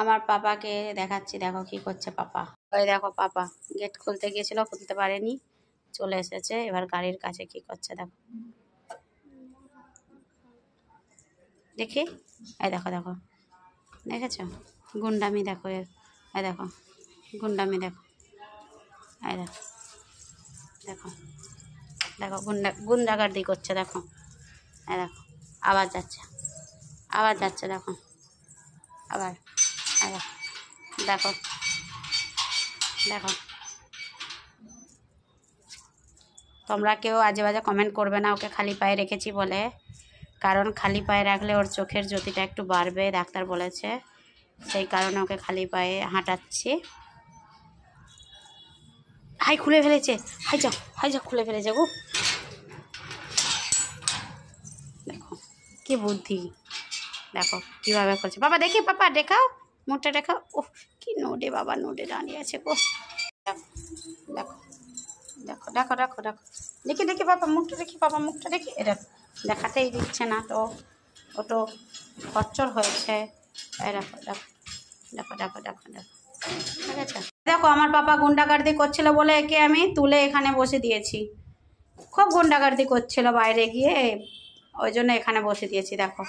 আমার পাপাকে দেখাচ্ছি, দেখো কি করছে পাপা। ওই দেখো পাপা গেট খুলতে গিয়েছিল, খুলতে পারেনি, চলে এসেছে এবার গাড়ির কাছে কি করছে দেখো, দেখি। এই দেখো দেখো, দেখেছো গুন্ডামি দেখো, এই দেখো গুন্ডামি দেখো, এই দেখো দেখো দেখো গুন্ডাগার্দি করছে দেখো, এই দেখো আবার যাচ্ছে, আবার যাচ্ছে দেখো, আবার দেখো দেখো। তোমরা কেউ আজে বাজে কমেন্ট করবে না ওকে খালি পায়ে রেখেছি বলে, কারণ খালি পায়ে রাখলে ওর চোখের জ্যোতিটা একটু বাড়বে, ডাক্তার বলেছে, সেই কারণে ওকে খালি পায়ে হাঁটাচ্ছি। হাই খুলে ফেলেছে, হাই যাও খুলে ফেলেছে গো, দেখো কি বুদ্ধি, দেখো কীভাবে করছে। বাবা দেখি, পাপা দেখাও মুখটা দেখাও, ও কি নোডে বাবা, নোডে দাঁড়িয়ে আছে গো, দেখো দেখো দেখো দেখো দেখো, দেখি দেখি বাবা মুখটা দেখি, বাবা মুখটা দেখি, এটা দেখাতেই দিচ্ছে না তো, ও তো খচ্চর হয়েছে। এই দেখো দেখো দেখো দেখো দেখো দেখো, ঠিক আছে। দেখো আমার পাপা গুন্ডাগার্দি করছিল বলে একে আমি তুলে এখানে বসে দিয়েছি, খুব গুন্ডাগার্দি করছিল বাইরে গিয়ে, ওই জন্য এখানে বসে দিয়েছি দেখো।